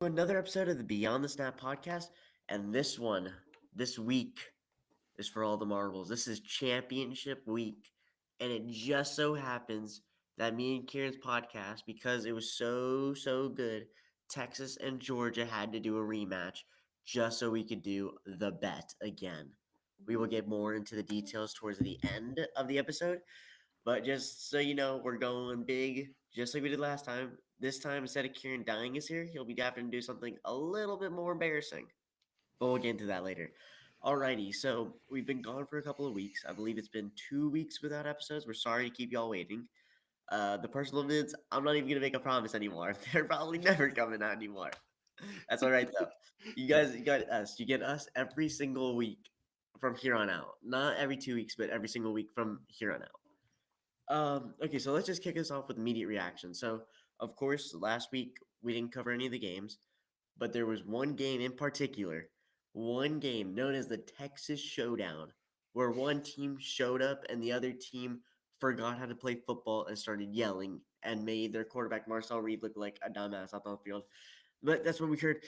Another episode of the Beyond the Snap podcast, and this week, is for all the marbles. This is championship week, and it just so happens that me and Kieran's podcast, because it was so good, Texas and Georgia had to do a rematch just so we could do the bet again. We will get more into the details towards the end of the episode, but just so you know, we're going big, just like we did last time. This time, instead of Kieran dying is here, he'll be having to do something a little bit more embarrassing. But we'll get into that later. Alrighty, so we've been gone for a couple of weeks. I believe it's been 2 weeks without episodes. We're sorry to keep y'all waiting. The personal vids, I'm not even gonna make a promise anymore. They're probably never coming out anymore. That's all right though. You got us. You get us every single week from here on out. Not every 2 weeks, but every single week from here on out. Okay, so let's just kick us off with immediate reaction. So, of course, last week we didn't cover any of the games, but there was one game in particular, one game known as the Texas Showdown, where one team showed up and the other team forgot how to play football and started yelling and made their quarterback Marcel Reed look like a dumbass out on the field. But that's when we heard,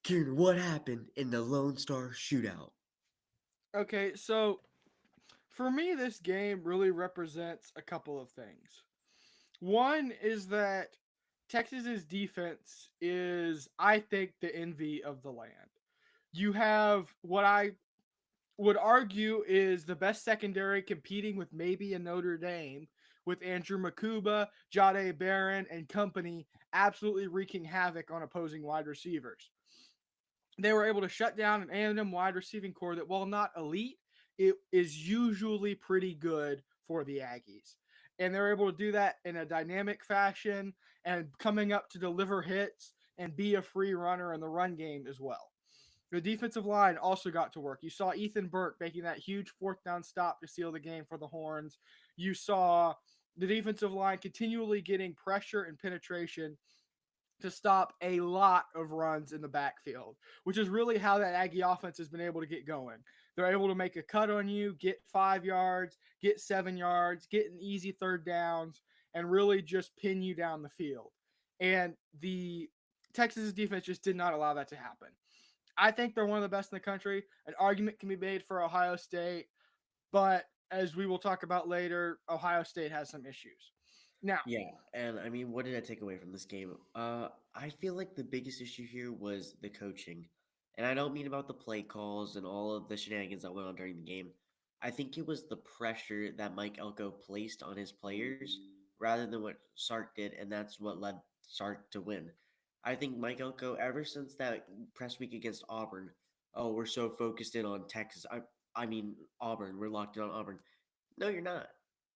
Kieran, what happened in the Lone Star Shootout? Okay, so for me, this game really represents a couple of things. One is that Texas's defense is, I think, the envy of the land. You have what I would argue is the best secondary competing with maybe a Notre Dame, with Andrew Makuba, Jade Barron, and company absolutely wreaking havoc on opposing wide receivers. They were able to shut down an A&M wide receiving core that, while not elite, it is usually pretty good for the Aggies. And they're able to do that in a dynamic fashion and coming up to deliver hits and be a free runner in the run game as well. The defensive line also got to work. You saw Ethan Burke making that huge fourth down stop to seal the game for the Horns. You saw the defensive line continually getting pressure and penetration to stop a lot of runs in the backfield, which is really how that Aggie offense has been able to get going. They're able to make a cut on you, get 5 yards, get 7 yards, get an easy third downs, and really just pin you down the field. And the Texas defense just did not allow that to happen. I think they're one of the best in the country. An argument can be made for Ohio State, but as we will talk about later, Ohio State has some issues. Now, Yeah, and I mean, what did I take away from this game? I feel like the biggest issue here was the coaching. And I don't mean about the play calls and all of the shenanigans that went on during the game. I think it was the pressure that Mike Elko placed on his players rather than what Sark did, and that's what led Sark to win. I think Mike Elko, ever since that press week against Auburn, oh, we're so focused in on Texas. I mean Auburn. We're locked in on Auburn. No, you're not.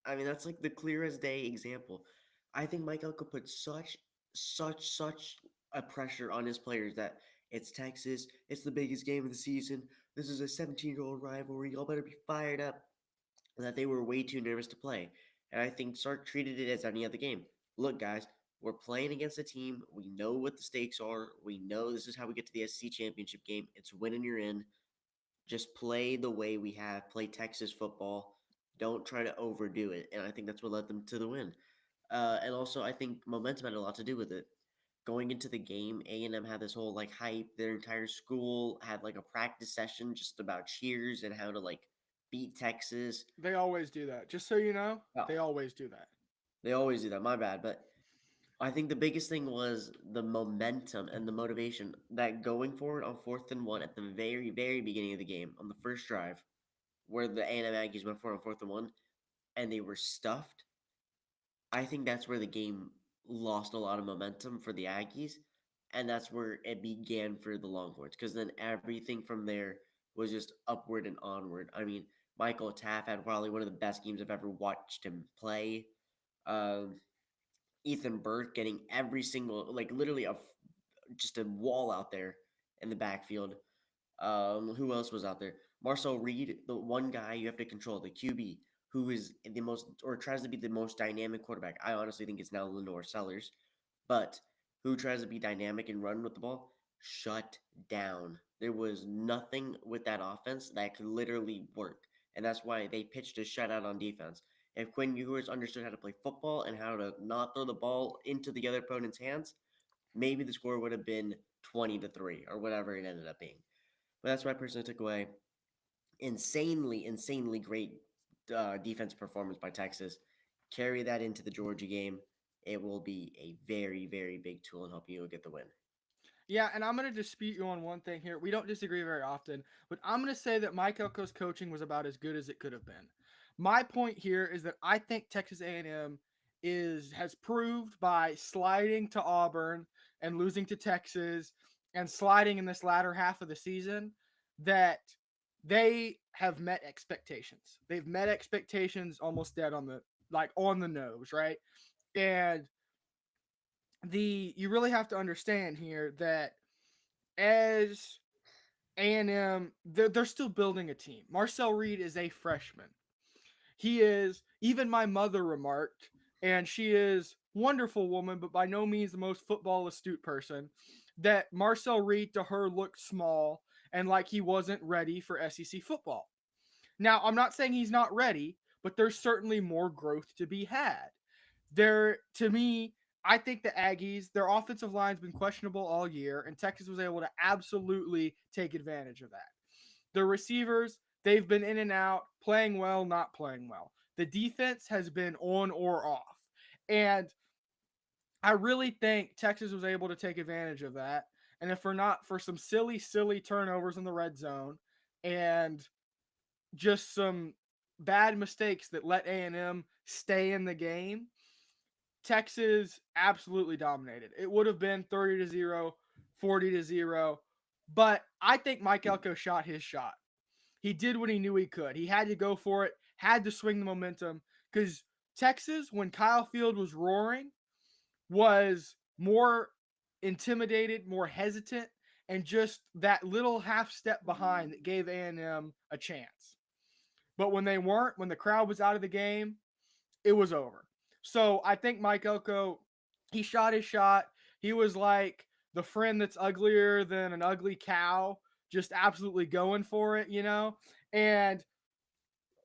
I mean, that's like the clear as day example. I think Mike Elko put such a pressure on his players that it's Texas, it's the biggest game of the season. This is a 17-year-old rivalry. Y'all better be fired up. That they were way too nervous to play. And I think Sark treated it as any other game. Look, guys, we're playing against a team. We know what the stakes are. We know this is how we get to the SEC championship game. It's win and you're in. Just play the way we have. Play Texas football. Don't try to overdo it. And I think that's what led them to the win. And also, I think momentum had a lot to do with it. Going into the game, A&M had this whole like hype. Their entire school had like a practice session just about cheers and how to like beat Texas. they always do that. Just so you know, Oh, they always do that. they always do that. My bad, but I think the biggest thing was the momentum and the motivation that going forward on 4th and 1 at the very beginning of the game on the first drive, where the A&M Aggies went for it on 4th and 1, and they were stuffed. I think that's where the game lost a lot of momentum for the Aggies, and that's where it began for the Longhorns. Because then everything from there was just upward and onward. I mean, Michael Taff had probably one of the best games I've ever watched him play. Um, Ethan Burke getting every single, like literally just a wall out there in the backfield. Who else was out there? Marcel Reed, the one guy you have to control, the QB, who is the most or tries to be the most dynamic quarterback. I honestly think it's now Lenore Sellers, but who tries to be dynamic and run with the ball, shut down. There was nothing with that offense that could literally work, and that's why they pitched a shutout on defense. If Quinn Ewers understood how to play football and how to not throw the ball into the other opponent's hands, maybe the score would have been 20-3 or whatever it ended up being. But that's what I personally took away. Insanely great defense performance by Texas. Carry that into the Georgia game. It will be a very big tool in helping you get the win. Yeah, and I'm going to dispute you on one thing here. We don't disagree very often, but I'm going to say that Mike Elko's coaching was about as good as it could have been. My point here is that I think Texas A&M has proved by sliding to Auburn and losing to Texas and sliding in this latter half of the season that they have met expectations. They've met expectations almost dead on the nose, right? And you really have to understand here that as A&M, they're still building a team. Marcel Reed is a freshman. He is, even my mother remarked, and she is wonderful woman, but by no means the most football astute person, that Marcel Reed to her looked small and like he wasn't ready for SEC football. Now, I'm not saying he's not ready, but there's certainly more growth to be had. To me, I think the Aggies, their offensive line's been questionable all year, and Texas was able to absolutely take advantage of that. The receivers, they've been in and out, playing well, not playing well. The defense has been on or off. And I really think Texas was able to take advantage of that. And if not for some silly turnovers in the red zone and just some bad mistakes that let A&M stay in the game, Texas absolutely dominated. It would have been 30-0, 40-0, but I think Mike Elko shot his shot. He did what he knew he could. He had to go for it, had to swing the momentum because Texas, when Kyle Field was roaring, was more intimidated, more hesitant, and just that little half step behind that gave A&M a chance. But when they weren't, when the crowd was out of the game, it was over. So I think Mike Elko, he shot his shot. He was like the friend that's uglier than an ugly cow, just absolutely going for it, you know? And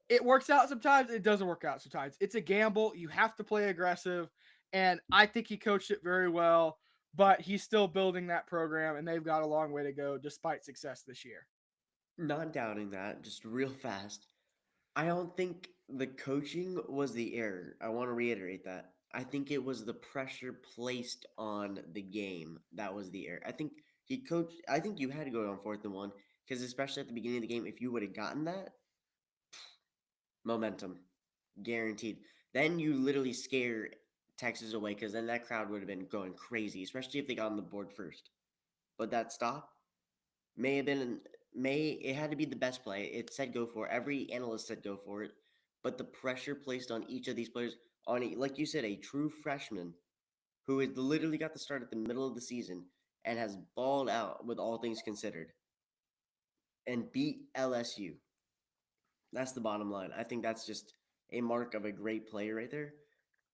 it works out sometimes, it doesn't work out sometimes. It's a gamble. You have to play aggressive. And I think he coached it very well, but he's still building that program, and they've got a long way to go despite success this year. Not doubting that, just real fast. I don't think the coaching was the error. I want to reiterate that. I think it was the pressure placed on the game that was the error. I think he coached. I think you had to go on 4th and 1 because especially at the beginning of the game, if you would have gotten that momentum, guaranteed. Then you literally scare Texas away because then that crowd would have been going crazy, especially if they got on the board first. But that stop may have been it had to be the best play. It said go for it. Every analyst said go for it. But the pressure placed on each of these players, on like you said, a true freshman who has literally got the start at the middle of the season and has balled out with all things considered and beat LSU. That's the bottom line. I think that's just a mark of a great player right there.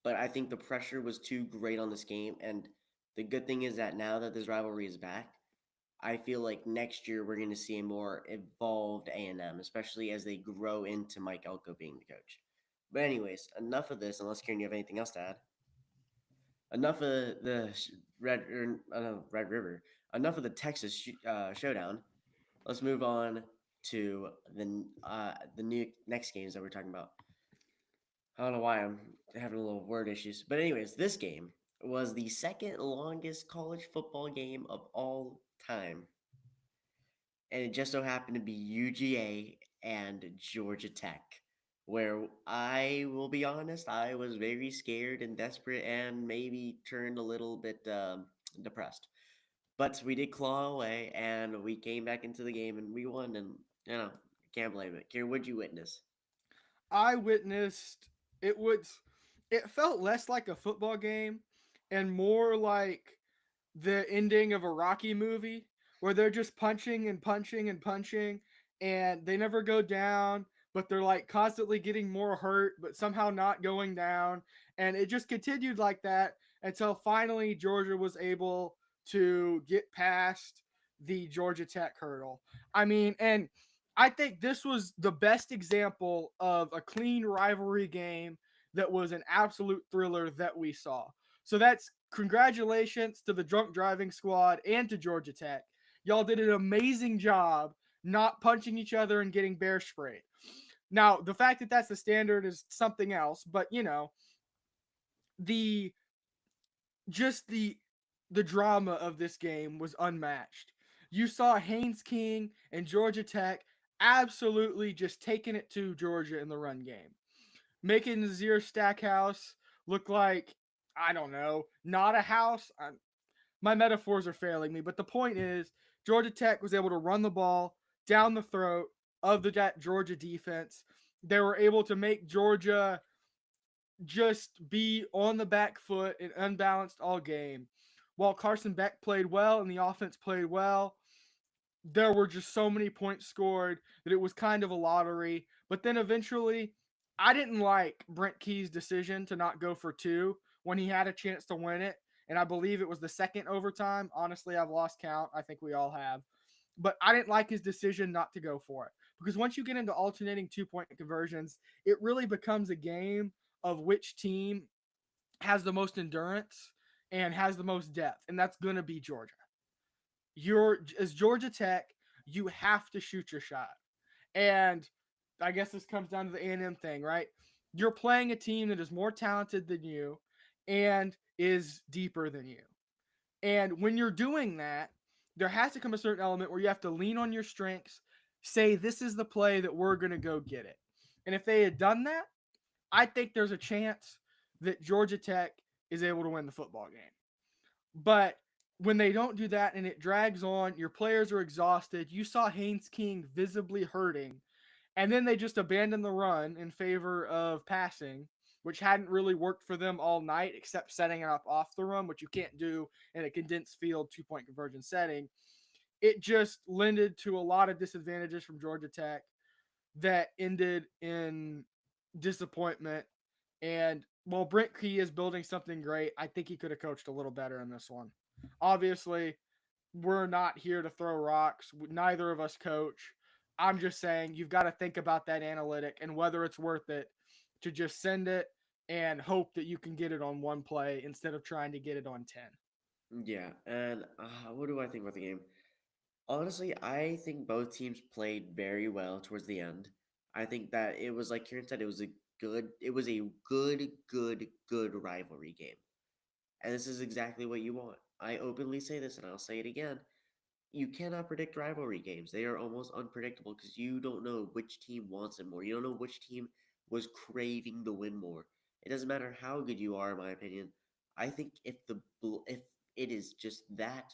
But I think the pressure was too great on this game. And the good thing is that now that this rivalry is back, I feel like next year we're going to see a more evolved A&M, especially as they grow into Mike Elko being the coach. But anyways, enough of this. Unless Kieran, you have anything else to add? Enough of the Red River. Enough of the Texas showdown. Let's move on to the new next games that we're talking about. I don't know why I'm having a little word issues, but anyways, this game was the second longest college football game of all time, and it just so happened to be UGA and Georgia Tech, where I will be honest, I was very scared and desperate and maybe turned a little bit depressed. But we did claw away and we came back into the game and we won, and can't blame it. Kieran, what'd you witness? I witnessed it was it felt less like a football game and more like the ending of a Rocky movie where they're just punching and punching and punching and they never go down, but they're like constantly getting more hurt, but somehow not going down. And it just continued like that until finally Georgia was able to get past the Georgia Tech hurdle. I mean, and I think this was the best example of a clean rivalry game that was an absolute thriller that we saw. So that's congratulations to the drunk driving squad and to Georgia Tech. Y'all did an amazing job not punching each other and getting bear sprayed. Now, the fact that that's the standard is something else, but the just the drama of this game was unmatched. You saw Haynes King and Georgia Tech absolutely just taking it to Georgia in the run game, making Nazir Stackhouse look like, I don't know, not a house. My metaphors are failing me, but the point is Georgia Tech was able to run the ball down the throat of that Georgia defense. They were able to make Georgia just be on the back foot and unbalanced all game. While Carson Beck played well and the offense played well, there were just so many points scored that it was kind of a lottery. But then eventually, I didn't like Brent Key's decision to not go for two when he had a chance to win it. And I believe it was the second overtime. Honestly, I've lost count. I think we all have. But I didn't like his decision not to go for it. Because once you get into alternating 2-point conversions, it really becomes a game of which team has the most endurance and has the most depth. And that's going to be Georgia. As Georgia Tech, you have to shoot your shot. And I guess this comes down to the A&M thing, right? You're playing a team that is more talented than you and is deeper than you. And when you're doing that, there has to come a certain element where you have to lean on your strengths, say, this is the play that we're going to go get it. And if they had done that, I think there's a chance that Georgia Tech is able to win the football game. But when they don't do that and it drags on, your players are exhausted. You saw Haynes King visibly hurting. And then they just abandoned the run in favor of passing, which hadn't really worked for them all night, except setting it up off the run, which you can't do in a condensed field 2-point conversion setting. It just lended to a lot of disadvantages from Georgia Tech that ended in disappointment. And while Brent Key is building something great, I think he could have coached a little better in this one. Obviously, we're not here to throw rocks. Neither of us coach. I'm just saying you've got to think about that analytic and whether it's worth it to just send it and hope that you can get it on one play instead of trying to get it on 10. Yeah, and what do I think about the game? Honestly, I think both teams played very well towards the end. I think that it was like Kieran said, it was a good rivalry game. And this is exactly what you want. I openly say this and I'll say it again. You cannot predict rivalry games. They are almost unpredictable because you don't know which team wants it more. You don't know which team was craving the win more. It doesn't matter how good you are, in my opinion. I think if it is just that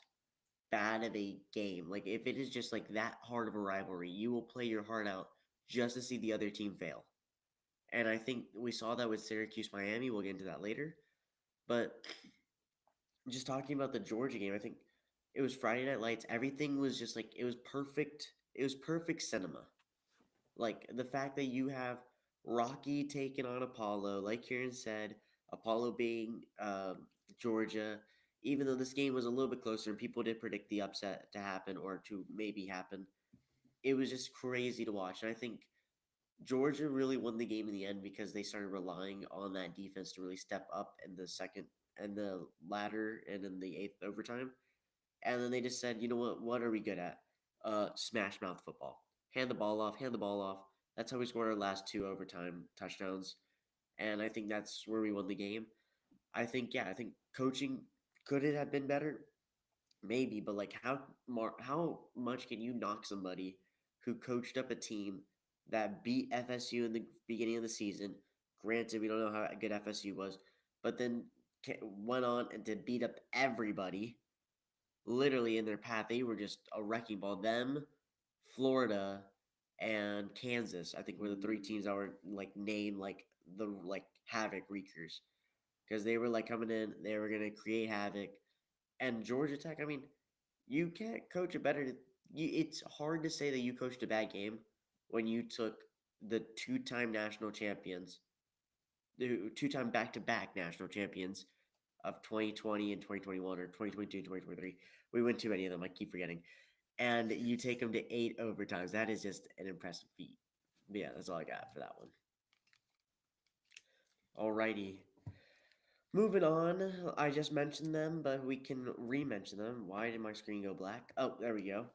bad of a game, like if it is just like that hard of a rivalry, you will play your heart out just to see the other team fail. And I think we saw that with Syracuse Miami. We'll get into that later. But just talking about the Georgia game, I think it was Friday Night Lights. Everything was just like it was perfect. It was perfect cinema. Like the fact that you have Rocky taking on Apollo, like Kieran said, Apollo being Georgia. Even though this game was a little bit closer and people did predict the upset to happen or to maybe happen, it was just crazy to watch. And I think Georgia really won the game in the end because they started relying on that defense to really step up in the second and the latter and in the eighth overtime. And then they just said, you know what? What are we good at? Smash mouth football. Hand the ball off. Hand the ball off. That's how we scored our last two overtime touchdowns. And I think that's where we won the game. I think coaching could it have been better? Maybe, but like how much can you knock somebody who coached up a team that beat FSU in the beginning of the season? Granted, we don't know how good FSU was, but then went on and to beat up everybody literally in their path. They were just a wrecking ball. Them, Florida, and Kansas, I think were the three teams that were like named like the like havoc wreakers because they were like coming in, they were gonna create havoc. And Georgia Tech, I mean, you can't coach a better. It's hard to say that you coached a bad game when you took the two-time national champions, the two-time back-to-back national champions of 2020 and 2021 or 2022 and 2023. We win too many of them. I keep forgetting. And you take them to 8 overtimes. That is just an impressive feat. But yeah, that's all I got for that one. Alrighty. Moving on, I just mentioned them, but we can re-mention them. Why did my screen go black? Oh, there we go.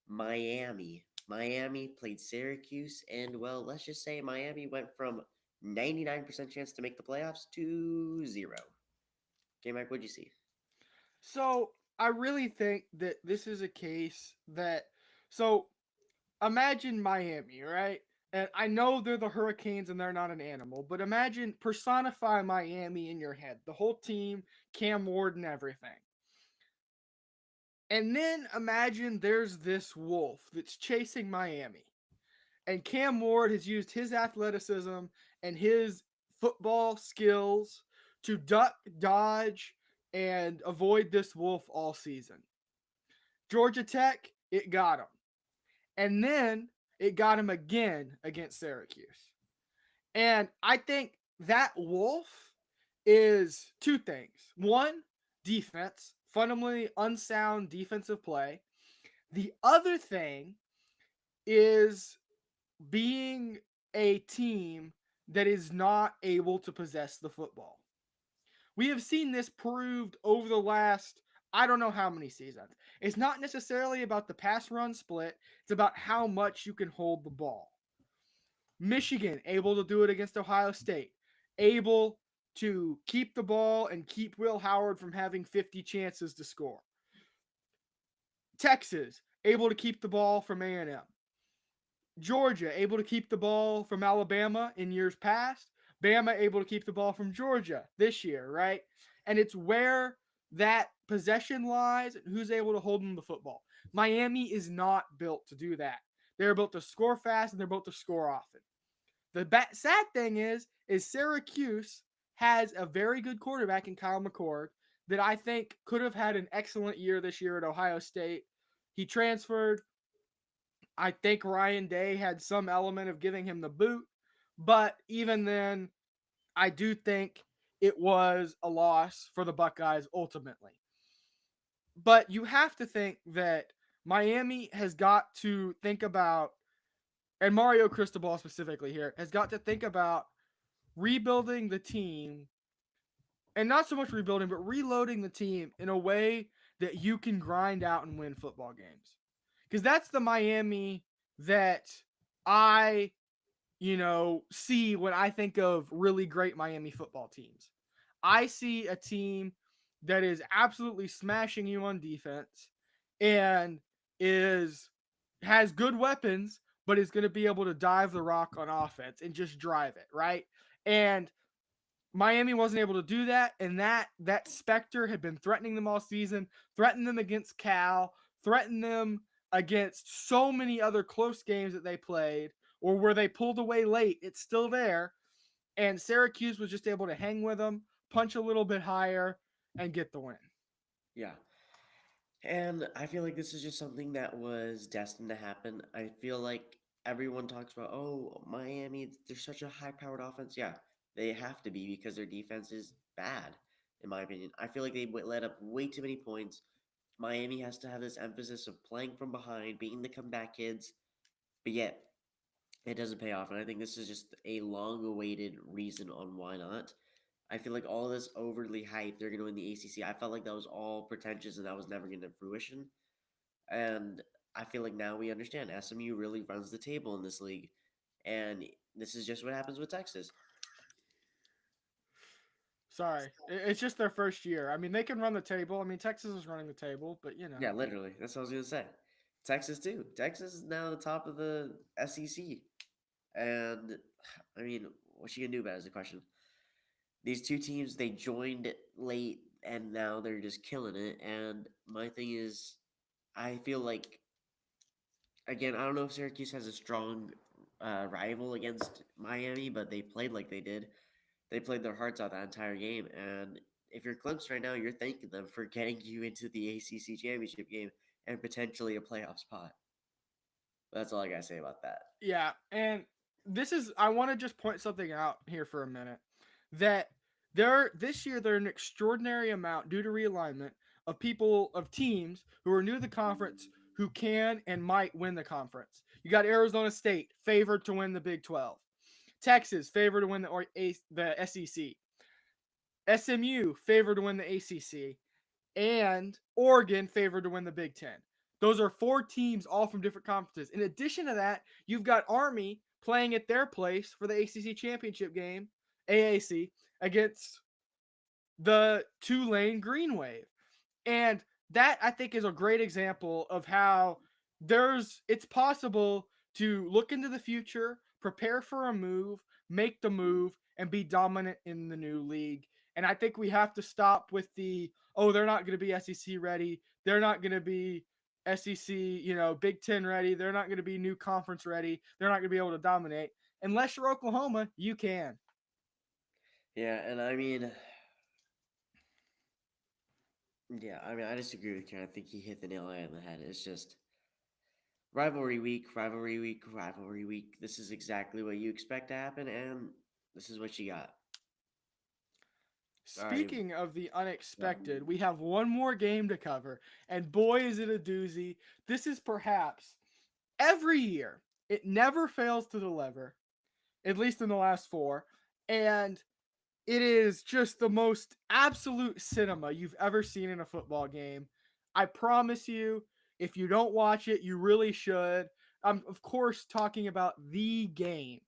Miami. Miami played Syracuse, and well, let's just say Miami went from 99% chance to make the playoffs to 0. Okay, Mike, what'd you see? So I really think that this is a case that so imagine Miami, right? And I know they're the Hurricanes and they're not an animal, but imagine personify Miami in your head. The whole team, Cam Ward and everything. And then imagine there's this wolf that's chasing Miami. And Cam Ward has used his athleticism and his football skills to duck, dodge, and avoid this wolf all season. Georgia Tech, it got him. And then it got him again against Syracuse. And I think that wolf is two things. One, defense, fundamentally unsound defensive play. The other thing is being a team that is not able to possess the football. We have seen this proved over the last, I don't know how many seasons. It's not necessarily about the pass run split, it's about how much you can hold the ball. Michigan, able to do it against Ohio State, able to keep the ball and keep Will Howard from having 50 chances to score. Texas, able to keep the ball from A&M. Georgia, able to keep the ball from Alabama in years past. Bama, able to keep the ball from Georgia this year, right? And it's where that possession lies and who's able to hold them the football. Miami is not built to do that. They're built to score fast and they're built to score often. The sad thing is Syracuse has a very good quarterback in Kyle McCord that I think could have had an excellent year this year at Ohio State. He transferred. I think Ryan Day had some element of giving him the boot, but even then, I do think it was a loss for the Buckeyes ultimately. But you have to think that Miami has got to think about, and Mario Cristobal specifically here, has got to think about rebuilding the team, and not so much rebuilding, but reloading the team in a way that you can grind out and win football games. Because that's the Miami that I, see when I think of really great Miami football teams. I see a team that is absolutely smashing you on defense and is has good weapons, but is going to be able to dive the rock on offense and just drive it, right? And Miami wasn't able to do that, and that specter had been threatening them all season, threatened them against Cal, threatened them against so many other close games that they played, or where they pulled away late. It's still there, and Syracuse was just able to hang with them, punch a little bit higher, and get the win. Yeah. And I feel like this is just something that was destined to happen. I feel like everyone talks about, oh, Miami, they're such a high powered offense. Yeah, they have to be because their defense is bad, in my opinion. I feel like they let up way too many points. Miami has to have this emphasis of playing from behind, being the comeback kids, but yet it doesn't pay off. And I think this is just a long awaited reason on why not. I feel like all this overly hype, they're going to win the ACC. I felt like that was all pretentious and that was never going to fruition. And I feel like now we understand SMU really runs the table in this league. And this is just what happens with Texas. Sorry, it's just their first year. I mean, they can run the table. I mean, Texas is running the table, but Yeah, literally. That's what I was going to say. Texas, too. Texas is now the top of the SEC. And, I mean, what you going to do about it is the question. These two teams, they joined late and now they're just killing it. And my thing is, I feel like, again, I don't know if Syracuse has a strong rival against Miami, but they played like they did. They played their hearts out that entire game. And if you're Clemson right now, you're thanking them for getting you into the ACC championship game and potentially a playoff spot. That's all I got to say about that. yeah. And I want to just point something out here for a minute that this year there are an extraordinary amount due to realignment of teams who are new to the conference who can and might win the conference. You got Arizona State favored to win the Big 12. Texas favored to win the SEC. SMU favored to win the ACC, and Oregon favored to win the Big Ten. Those are 4 teams, all from different conferences. In addition to that, you've got Army playing at their place for the ACC championship game, AAC, against the Tulane Green Wave. And that, I think, is a great example of how it's possible to look into the future, prepare for a move, make the move, and be dominant in the new league. And I think we have to stop with they're not going to be SEC ready. They're not going to be SEC, Big Ten ready. They're not going to be new conference ready. They're not going to be able to dominate. Unless you're Oklahoma, you can. Yeah, and I disagree with Kieran. I think he hit the nail right on the head. It's just rivalry week, rivalry week, rivalry week. This is exactly what you expect to happen, and this is what you got. Speaking of the unexpected, we have one more game to cover, and boy, is it a doozy. This is perhaps every year, it never fails to deliver, at least in the last 4, and it is just the most absolute cinema you've ever seen in a football game. I promise you, if you don't watch it, you really should. I'm, of course, talking about the game.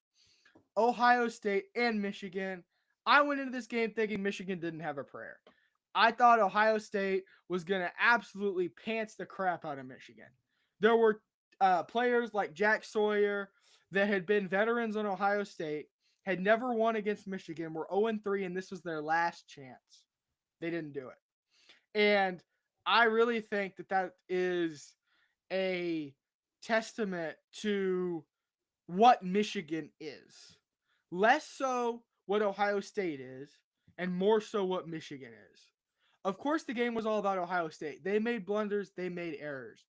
Ohio State and Michigan. I went into this game thinking Michigan didn't have a prayer. I thought Ohio State was going to absolutely pants the crap out of Michigan. There were players like Jack Sawyer that had been veterans on Ohio State, had never won against Michigan, were 0-3, and this was their last chance. They didn't do it. And I really think that is a testament to what Michigan is. Less so what Ohio State is, and more so what Michigan is. Of course, the game was all about Ohio State. They made blunders, they made errors.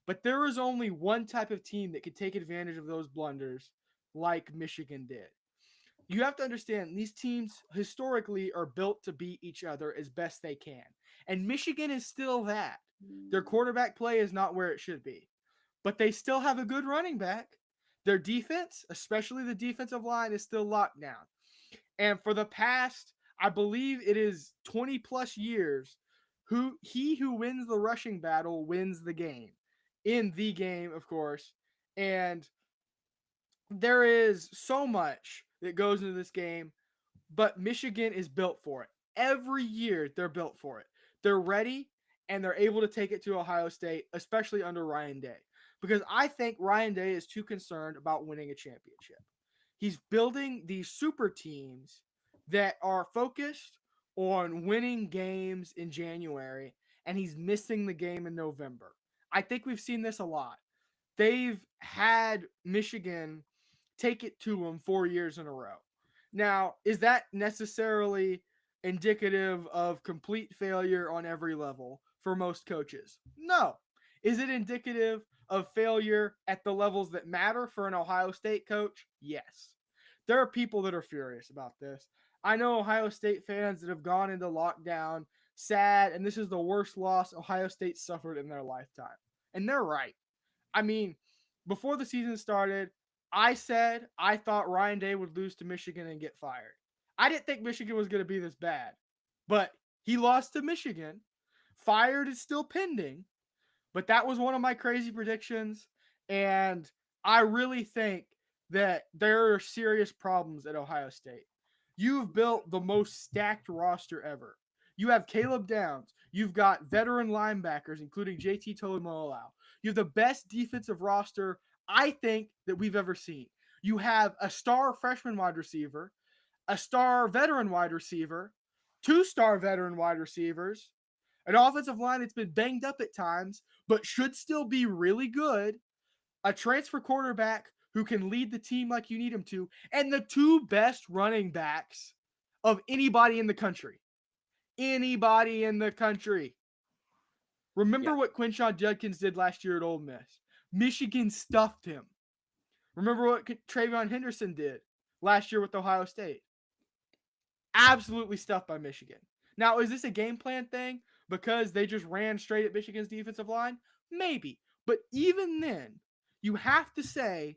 But there was only one type of team that could take advantage of those blunders like Michigan did. You have to understand, these teams historically are built to beat each other as best they can. And Michigan is still that. Their quarterback play is not where it should be. But they still have a good running back. Their defense, especially the defensive line, is still locked down. And for the past, I believe it is 20 plus years, who wins the rushing battle wins the game. In the game, of course. And there is so much that goes into this game, but Michigan is built for it. Every year they're built for it. They're ready and they're able to take it to Ohio State, especially under Ryan Day. Because I think Ryan Day is too concerned about winning a championship. He's building these super teams that are focused on winning games in January, and he's missing the game in November. I think we've seen this a lot. They've had Michigan take it to them 4 years in a row. Now, is that necessarily indicative of complete failure on every level for most coaches? No. Is it indicative of failure at the levels that matter for an Ohio State coach? Yes. There are people that are furious about this. I know Ohio State fans that have gone into lockdown, sad, and this is the worst loss Ohio State suffered in their lifetime. And they're right. I mean, before the season started, I said I thought Ryan Day would lose to Michigan and get fired. I didn't think Michigan was going to be this bad, but he lost to Michigan. Fired is still pending, but that was one of my crazy predictions, and I really think that there are serious problems at Ohio State. You've built the most stacked roster ever. You have Caleb Downs. You've got veteran linebackers, including JT Tolomolau. You have the best defensive roster, I think, that we've ever seen. You have a star freshman wide receiver, a star veteran wide receiver, 2-star veteran wide receivers, an offensive line that's been banged up at times, but should still be really good, a transfer quarterback who can lead the team like you need him to, and the 2 best running backs of anybody in the country. Anybody in the country. Remember what Quinshon Judkins did last year at Ole Miss. Michigan stuffed him. Remember what Travion Henderson did last year with Ohio State. Absolutely stuffed by Michigan. Now, is this a game plan thing because they just ran straight at Michigan's defensive line? Maybe. But even then, you have to say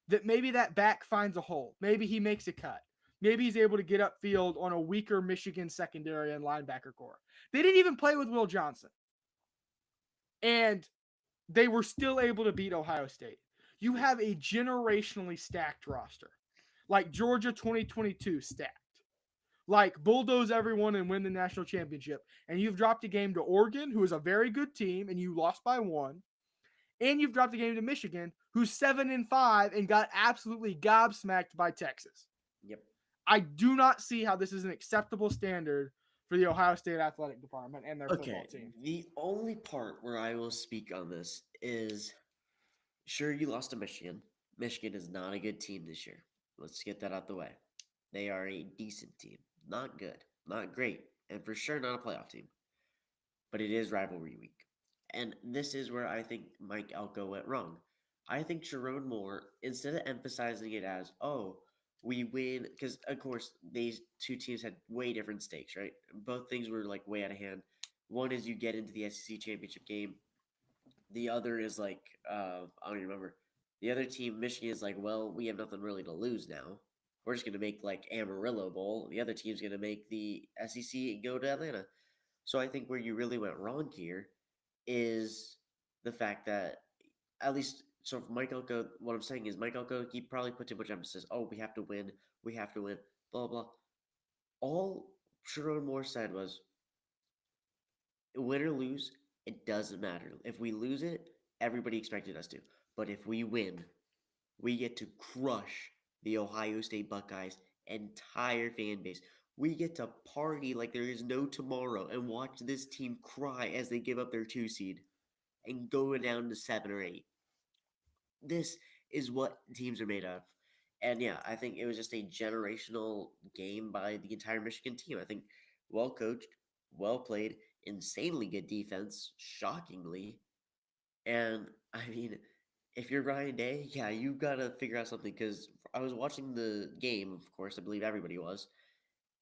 that maybe that back finds a hole. Maybe he makes a cut. maybe he's able to get upfield on a weaker Michigan secondary and linebacker core. They didn't even play with Will Johnson. And they were still able to beat Ohio State. You have a generationally stacked roster, like Georgia 2022 stacked, like bulldoze everyone and win the national championship. And you've dropped a game to Oregon, who is a very good team, and you lost by 1. And you've dropped a game to Michigan, who's 7-5 and got absolutely gobsmacked by Texas. Yep. I do not see how this is an acceptable standard for the Ohio State athletic department and their football team. The only part where I will speak on this is, sure, you lost to Michigan. Michigan is not a good team this year. Let's get that out the way. They are a decent team. Not good, not great, and for sure not a playoff team. But it is rivalry week. And this is where I think Mike Elko went wrong. I think Sharon Moore, instead of emphasizing it as, oh, we win, because of course these two teams had way different stakes, right? Both things were like way out of hand. One is you get into the SEC championship game. The other is like, I don't even remember. The other team, Michigan, is like, well, we have nothing really to lose now. We're just going to make like Amarillo Bowl. The other team's going to make the SEC and go to Atlanta. So I think where you really went wrong here is the fact that, at least, so for Mike Elko, what I'm saying is Mike Elko, he probably put too much emphasis. Oh, we have to win, blah, blah. All Sharon Moore said was, win or lose, it doesn't matter. If we lose it, everybody expected us to. But if we win, we get to crush the Ohio State Buckeyes' entire fan base. We get to party like there is no tomorrow and watch this team cry as they give up their 2 seed and go down to 7 or 8. This is what teams are made of. And yeah, I think it was just a generational game by the entire Michigan team. I think well coached, well played, insanely good defense, shockingly. And I mean, if you're Ryan Day, yeah, you got to figure out something, because I was watching the game, of course, I believe everybody was.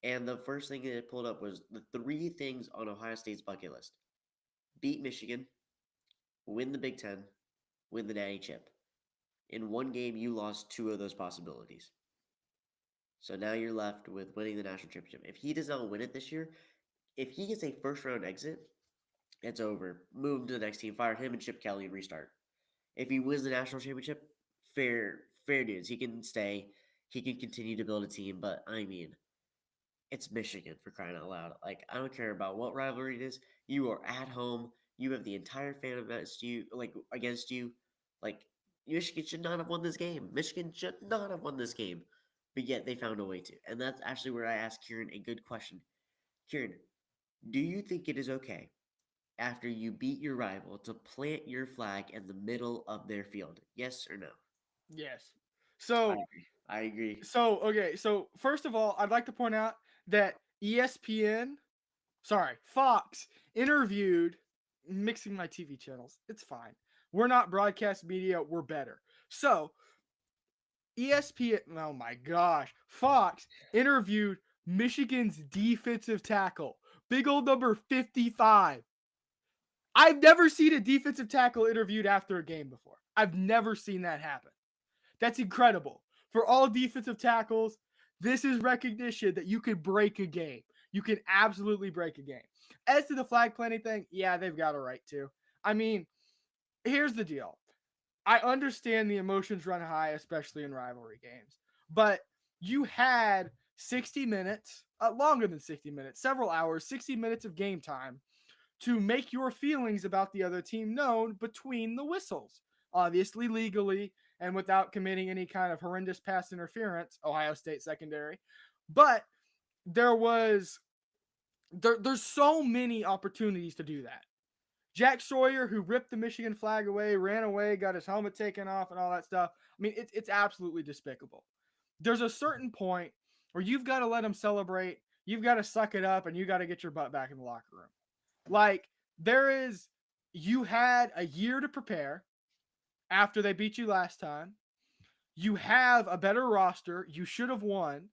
And the first thing that it pulled up was the 3 things on Ohio State's bucket list: beat Michigan, win the Big Ten, win the Natty Chip. In one game, you lost 2 of those possibilities. So now you're left with winning the national championship. If he does not win it this year, if he gets a first round exit, it's over. Move him to the next team, fire him and Chip Kelly, and restart. If he wins the national championship, fair dues. He can stay. He can continue to build a team. But I mean, it's Michigan, for crying out loud. Like, I don't care about what rivalry it is. You are at home. You have the entire fan against you. Like, Michigan should not have won this game. Michigan should not have won this game. But yet they found a way to. And that's actually where I asked Kieran a good question. Kieran, do you think it is okay, after you beat your rival, to plant your flag in the middle of their field? Yes or no? Yes. So I agree. okay. So first of all, I'd like to point out that Fox interviewed, mixing my TV channels. It's fine. We're not broadcast media. We're better. So ESPN, oh my gosh, Fox interviewed Michigan's defensive tackle, big old number 55. I've never seen a defensive tackle interviewed after a game before. I've never seen that happen. That's incredible. For all defensive tackles, this is recognition that you can break a game. You can absolutely break a game. As to the flag planting thing, yeah, they've got a right to. I mean, here's the deal. I understand the emotions run high, especially in rivalry games. But you had 60 minutes, longer than 60 minutes, several hours, 60 minutes of game time to make your feelings about the other team known between the whistles. Obviously, legally, and without committing any kind of horrendous pass interference, Ohio State secondary. But there's so many opportunities to do that. Jack Sawyer, who ripped the Michigan flag away, ran away, got his helmet taken off, and all that stuff. I mean, it's absolutely despicable. There's a certain point where you've got to let them celebrate. You've got to suck it up, and you got to get your butt back in the locker room. Like, you had a year to prepare after they beat you last time. You have a better roster. You should have won.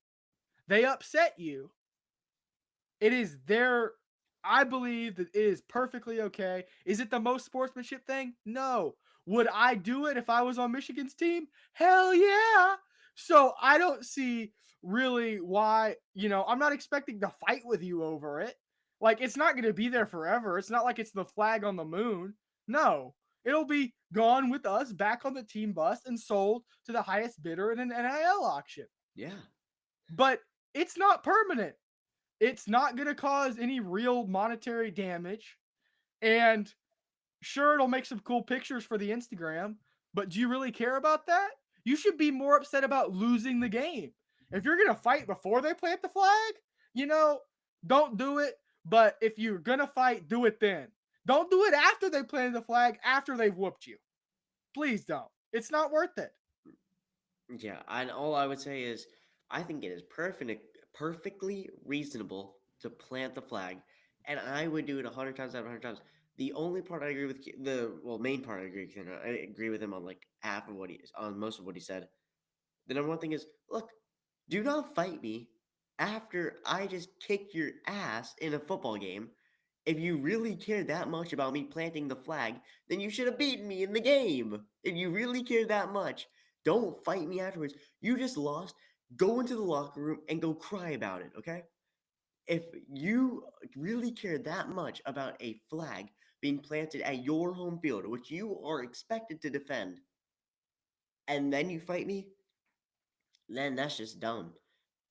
They upset you. It is I believe that it is perfectly okay. Is it the most sportsmanship thing? No. Would I do it if I was on Michigan's team? Hell yeah. So I don't see really why, I'm not expecting to fight with you over it. Like, it's not going to be there forever. It's not like it's the flag on the moon. No, it'll be gone with us back on the team bus and sold to the highest bidder in an NIL auction. Yeah. But it's not permanent. It's not going to cause any real monetary damage. And sure, it'll make some cool pictures for the Instagram, but do you really care about that? You should be more upset about losing the game. If you're going to fight before they plant the flag, you know, don't do it. But if you're going to fight, do it then. Don't do it after they planted the flag, after they've whooped you. Please don't. It's not worth it. Yeah, and all I would say is I think it is perfectly reasonable to plant the flag, and I would do it 100 times out of 100 times. The only part I agree with main part I agree with Kieran. I agree with him on like half of what he on most of what he said. The number one thing is, look, do not fight me after I just kicked your ass in a football game. If you really care that much about me planting the flag, then you should have beaten me in the game. If you really care that much, don't fight me afterwards. You just lost. Go into the locker room and go cry about it, okay? If you really care that much about a flag being planted at your home field, which you are expected to defend, and then you fight me, then that's just dumb.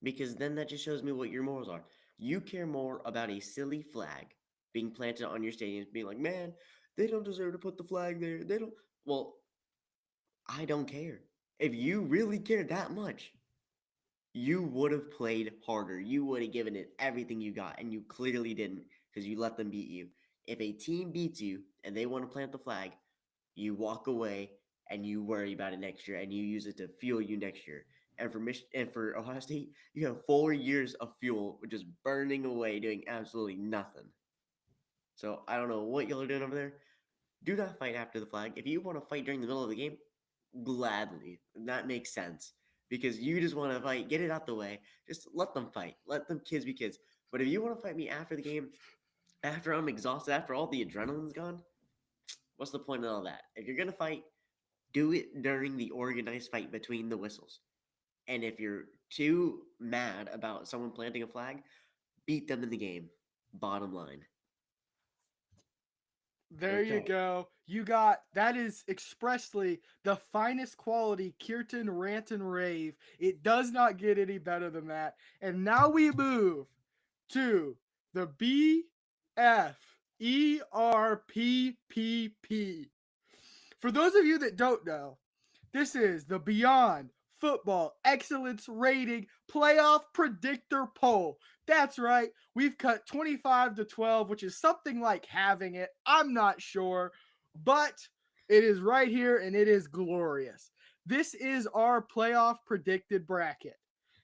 Because then that just shows me what your morals are. You care more about a silly flag being planted on your stadiums, being like, man, they don't deserve to put the flag there. They don't. Well, I don't care. If you really care that much, you would have played harder. You would have given it everything you got, and you clearly didn't because you let them beat you. If a team beats you and they want to plant the flag, you walk away and you worry about it next year and you use it to fuel you next year. And for Ohio State, you have 4 years of fuel just burning away doing absolutely nothing. So I don't know what y'all are doing over there. Do not fight after the flag. If you want to fight during the middle of the game, gladly. That makes sense. Because you just want to fight, get it out the way. Just let them fight. Let them kids be kids. But if you want to fight me after the game, after I'm exhausted, after all the adrenaline's gone, what's the point of all that? If you're gonna fight, do it during the organized fight between the whistles. And if you're too mad about someone planting a flag, beat them in the game. Bottom line. There you Okay. go. That is expressly the finest quality Kirtan rant and rave. It does not get any better than that. And now we move to the BFERPPP. For those of you that don't know, this is the Beyond Football Excellence Rating Playoff Predictor Poll. That's right. We've cut 25 to 12, which is something like having it. I'm not sure, but it is right here and it is glorious. This is our playoff predicted bracket.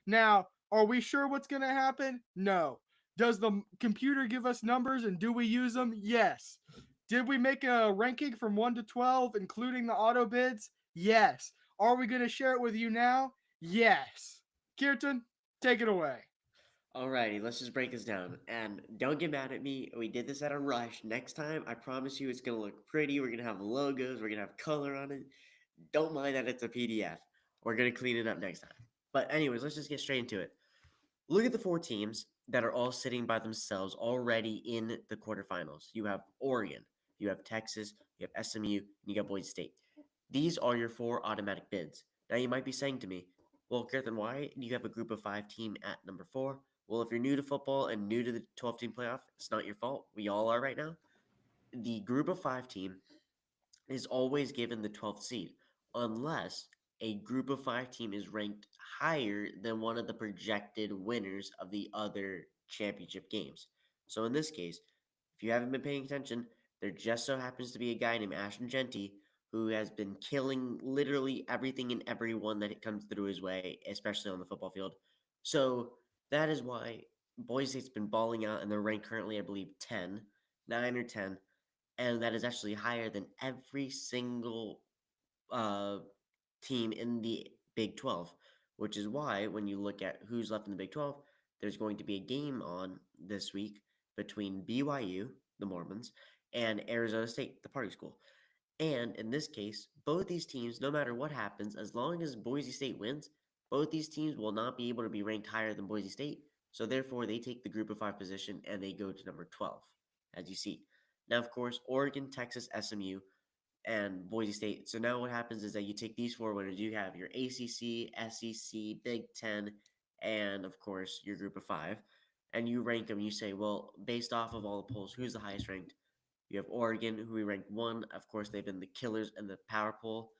Now, are we sure what's going to happen? No. Does the computer give us numbers and do we use them? Yes. Did we make a ranking from 1 to 12, including the auto bids? Yes. Are we going to share it with you now? Yes. Kirtan, take it away. Alrighty, let's just break this down. And don't get mad at me. We did this at a rush. Next time, I promise you it's going to look pretty. We're going to have logos. We're going to have color on it. Don't mind that it's a PDF. We're going to clean it up next time. But, anyways, let's just get straight into it. Look at the four teams that are all sitting by themselves already in the quarterfinals. You have Oregon, you have Texas, you have SMU, and you got Boise State. These are your four automatic bids. Now you might be saying to me, well, Kirtan, why do you have a group of five team at number four? Well, if you're new to football and new to the 12 team playoff, it's not your fault. We all are right now. The group of five team is always given the 12th seed unless a group of five team is ranked higher than one of the projected winners of the other championship games. So in this case, if you haven't been paying attention, there just so happens to be a guy named Ashton Genty who has been killing literally everything and everyone that comes through his way, especially on the football field. So that is why Boise State's been balling out and they're ranked currently, I believe, 10, 9 or 10, and that is actually higher than every single uh, team in the Big 12, which is why when you look at who's left in the Big 12, there's going to be a game on this week between BYU, the Mormons, and Arizona State, the party school. And in this case, both these teams, no matter what happens, as long as Boise State wins, Both these teams will not be able to be ranked higher than Boise State, so therefore they take the group of five position and they go to number 12, as you see. Now, of course, Oregon, Texas, SMU, and Boise State. So now what happens is that you take these four winners. You have your ACC, SEC, Big Ten, and of course your group of five, and you rank them. You say, well, based off of all the polls, who's the highest ranked? You have Oregon, who we ranked one. Of course, they've been the killers in the power poll.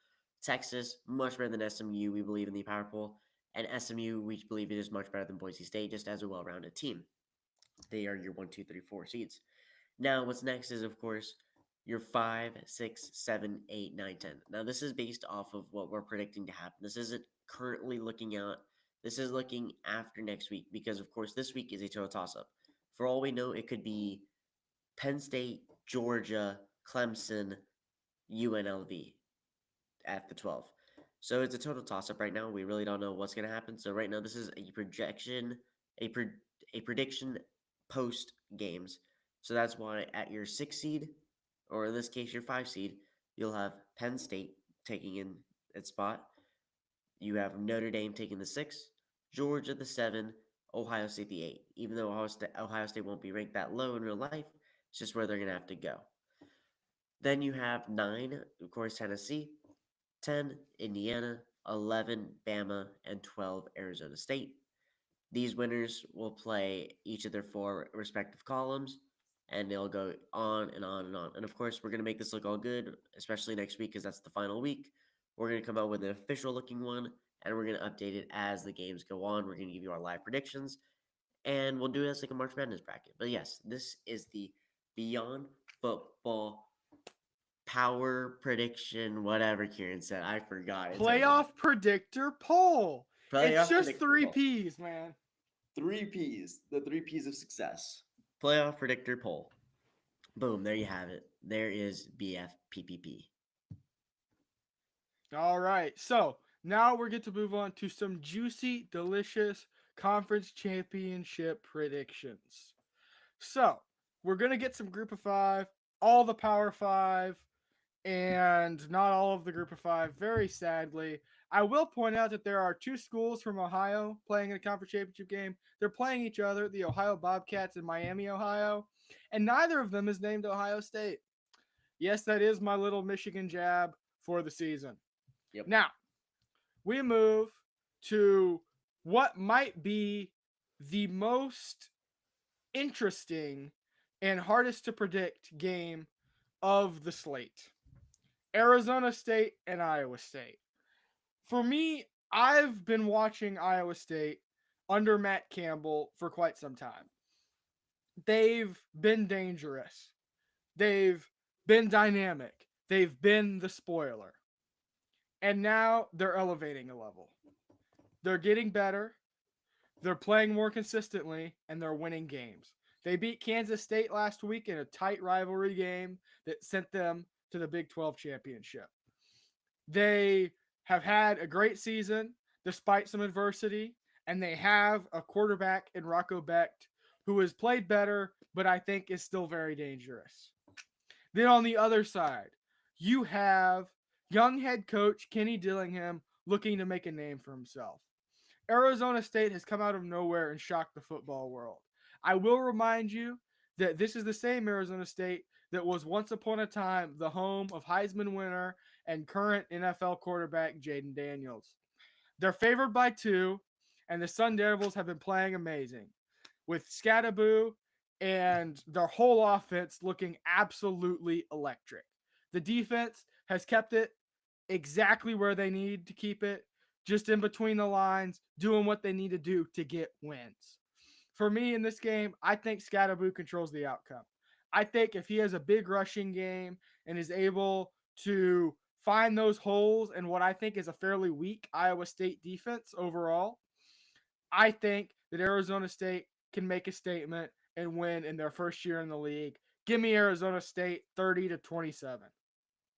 Texas, much better than SMU, we believe, in the power poll. And SMU, we believe it is much better than Boise State, just as a well rounded team. They are your 1, 2, 3, 4 seeds. Now, what's next is, of course, your 5, 6, 7, 8, 9, 10. Now, this is based off of what we're predicting to happen. This isn't currently looking out. This is looking after next week because, of course, this week is a total toss up. For all we know, it could be Penn State, Georgia, Clemson, UNLV at the 12. So it's a total toss up right now. We really don't know what's going to happen. So right now, this is a projection, a prediction post games. So that's why at your 6 seed, or in this case, your 5 seed, you'll have Penn State taking in its spot. You have Notre Dame taking the 6, Georgia the 7, Ohio State the 8. Even though Ohio State won't be ranked that low in real life, it's just where they're going to have to go. Then you have 9, of course, Tennessee, 10, Indiana, 11, Bama, and 12, Arizona State. These winners will play each of their 4 respective columns, and they'll go on and on and on. And of course, we're going to make this look all good, especially next week because that's the final week. We're going to come out with an official looking one, and we're going to update it as the games go on. We're going to give you our live predictions, and we'll do it as like a March Madness bracket. But yes, this is the Beyond Football power prediction, whatever Kieran said. I forgot. Playoff predictor poll. It's just three poll. P's, man. 3 P's. The 3 P's of success. Playoff predictor poll. Boom, there you have it. There is BFPPP. All right. So now we're going to move on to some juicy, delicious conference championship predictions. So we're going to get some group of 5, all the power 5, and not all of the group of 5, very sadly. I will point out that there are 2 schools from Ohio playing in a conference championship game. They're playing each other, the Ohio Bobcats in Miami, Ohio, and neither of them is named Ohio State. Yes, that is my little Michigan jab for the season. Yep. Now, we move to what might be the most interesting and hardest to predict game of the slate. Arizona State and Iowa State. For me, I've been watching Iowa State under Matt Campbell for quite some time. They've been dangerous. They've been dynamic. They've been the spoiler. And now they're elevating a level. They're getting better. They're playing more consistently, and they're winning games. They beat Kansas State last week in a tight rivalry game that sent them to the Big 12 championship. They have had a great season despite some adversity, and they have a quarterback in Rocco Becht who has played better, but I think is still very dangerous. Then on the other side, you have young head coach Kenny Dillingham looking to make a name for himself. Arizona State has come out of nowhere and shocked the football world. I will remind you that this is the same Arizona State that was once upon a time the home of Heisman winner and current NFL quarterback Jaden Daniels. They're favored by 2, and the Sun Devils have been playing amazing, with Scattaboo and their whole offense looking absolutely electric. The defense has kept it exactly where they need to keep it, just in between the lines, doing what they need to do to get wins. For me in this game, I think Scattaboo controls the outcome. I think if he has a big rushing game and is able to find those holes in what I think is a fairly weak Iowa State defense overall, I think that Arizona State can make a statement and win in their first year in the league. Give me Arizona State 30-27.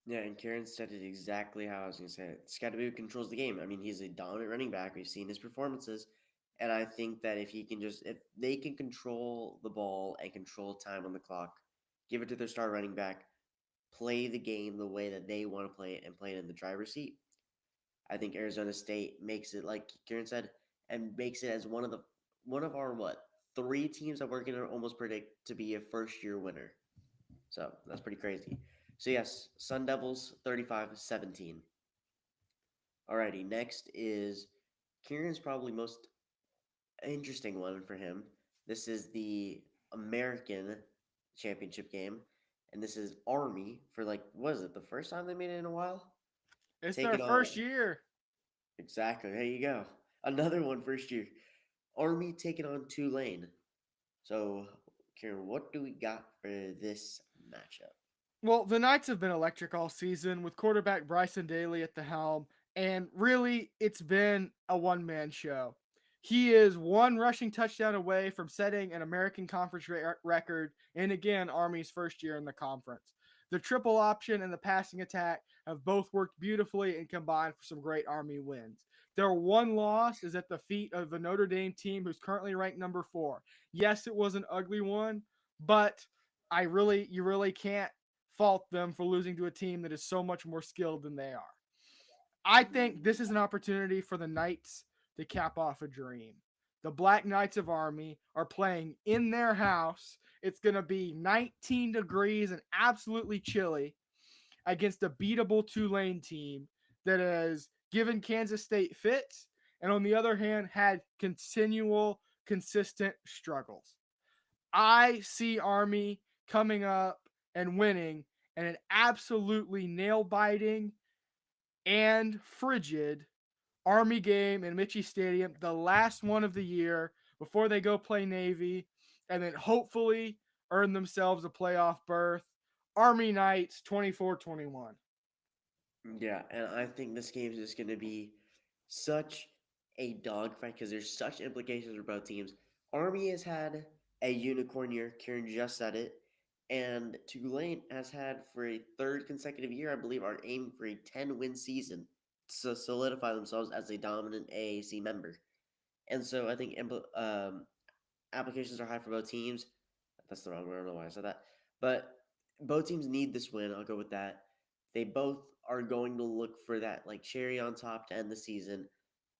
Yeah, and Kieran said it exactly how I was going to say it. Scattaboo controls the game. I mean, he's a dominant running back. We've seen his performances. And I think that if they can control the ball and control time on the clock, give it to their star running back, play the game the way that they want to play it and play it in the driver's seat, I think Arizona State makes it, like Kieran said, and makes it as one of our what, three teams that we're gonna almost predict to be a first year winner. So that's pretty crazy. So yes, Sun Devils 35-17. Alrighty, next is Kieran's probably most interesting one for him. This is the American championship game, and this is Army for like, what is it, the first time they made it in a while? It's their Taking on first year. exactly. There you go. Another one first year. Army taking on Tulane. So, Kieran, what do we got for this matchup? Well, the Knights have been electric all season with quarterback Bryson Daly at the helm, and really, it's been a one-man show. He is one rushing touchdown away from setting an American Conference record, and again, Army's first year in the conference. The triple option and the passing attack have both worked beautifully and combined for some great Army wins. Their one loss is at the feet of the Notre Dame team, who's currently ranked number 4. Yes, it was an ugly one, but you really can't fault them for losing to a team that is so much more skilled than they are. I think this is an opportunity for the Knights to cap off a dream. The Black Knights of Army are playing in their house. It's going to be 19 degrees and absolutely chilly against a beatable Tulane team that has given Kansas State fits and, on the other hand, had continual, consistent struggles. I see Army coming up and winning in an absolutely nail biting and frigid Army game in Michie Stadium, the last one of the year before they go play Navy, and then hopefully earn themselves a playoff berth. Army Knights 24-21. Yeah, and I think this game is just going to be such a dogfight because there's such implications for both teams. Army has had a unicorn year. Kieran just said it. And Tulane has had for a third consecutive year, I believe, are aiming for a 10-win season to solidify themselves as a dominant AAC member. And so I think applications are high for both teams. That's the wrong word. I don't know why I said that. But both teams need this win. I'll go with that. They both are going to look for that like cherry on top to end the season.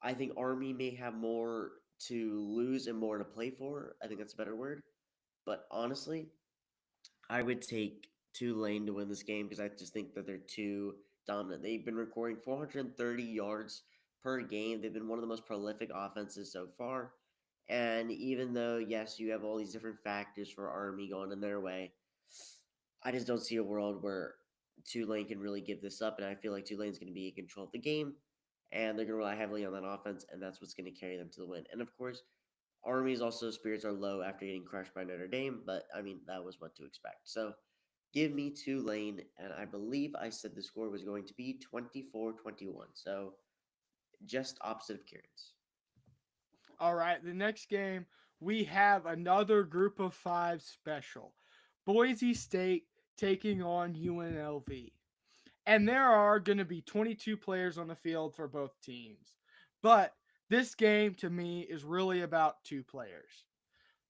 I think Army may have more to lose and more to play for. I think that's a better word. But honestly, I would take Tulane to win this game because I just think that they're too dominant. They've been recording 430 yards per game. They've been one of the most prolific offenses so far. And even though, yes, you have all these different factors for Army going in their way, I just don't see a world where Tulane can really give this up. And I feel like Tulane's going to be in control of the game, and they're going to rely heavily on that offense, and that's what's going to carry them to the win. And of course, Army's also spirits are low after getting crushed by Notre Dame, but I mean, that was what to expect. So give me Tulane, and I believe I said the score was going to be 24-21. So just opposite of Kieran's. All right, the next game, we have another group of 5 special. Boise State taking on UNLV. And there are going to be 22 players on the field for both teams. But this game to me is really about 2 players.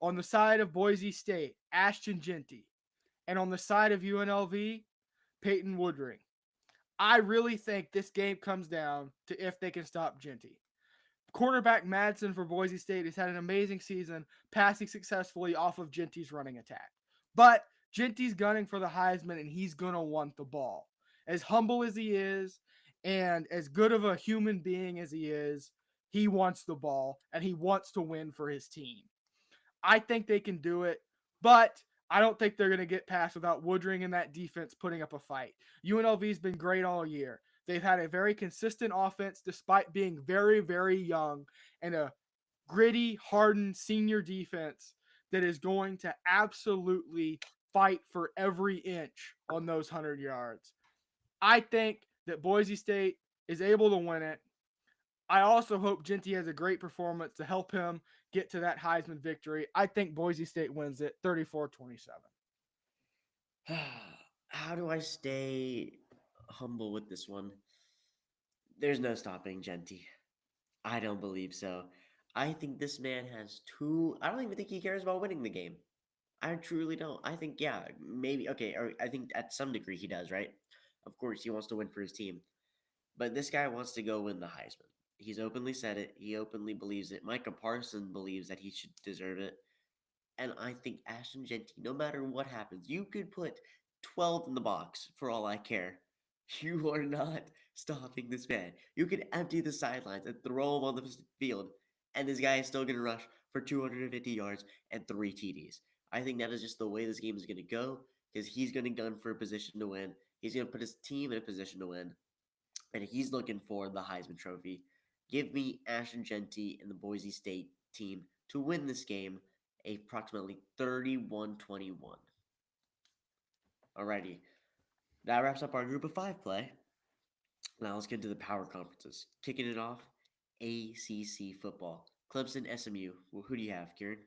On the side of Boise State, Ashton Genty. And on the side of UNLV, Peyton Woodring. I really think this game comes down to if they can stop Genty. Quarterback Madsen for Boise State has had an amazing season, passing successfully off of Genty's running attack. But Genty's gunning for the Heisman, and he's going to want the ball. As humble as he is, and as good of a human being as he is, he wants the ball, and he wants to win for his team. I think they can do it, but I don't think they're going to get past without Woodring and that defense putting up a fight. UNLV's been great all year. They've had a very consistent offense despite being very, very young, and a gritty, hardened senior defense that is going to absolutely fight for every inch on those 100 yards. I think that Boise State is able to win it. I also hope Genty has a great performance to help him get to that Heisman victory. I think Boise State wins it 34-27. How do I stay humble with this one? There's no stopping Genty. I don't believe so. I think this man has too. I don't even think he cares about winning the game. I truly don't. I think, yeah, maybe, okay, or I think at some degree he does, right? Of course, he wants to win for his team. But this guy wants to go win the Heisman. He's openly said it. He openly believes it. Micah Parson believes that he should deserve it. And I think Ashton Genty, no matter what happens, you could put 12 in the box for all I care. You are not stopping this man. You could empty the sidelines and throw him on the field, and this guy is still going to rush for 250 yards and 3 TDs. I think that is just the way this game is going to go because he's going to gun for a position to win. He's going to put his team in a position to win, and he's looking for the Heisman Trophy. Give me Ashton Genty and the Boise State team to win this game approximately 31-21. Alrighty, that wraps up our group of 5 play. Now let's get into the power conferences. Kicking it off, ACC football. Clemson, SMU. Well, who do you have, Kieran?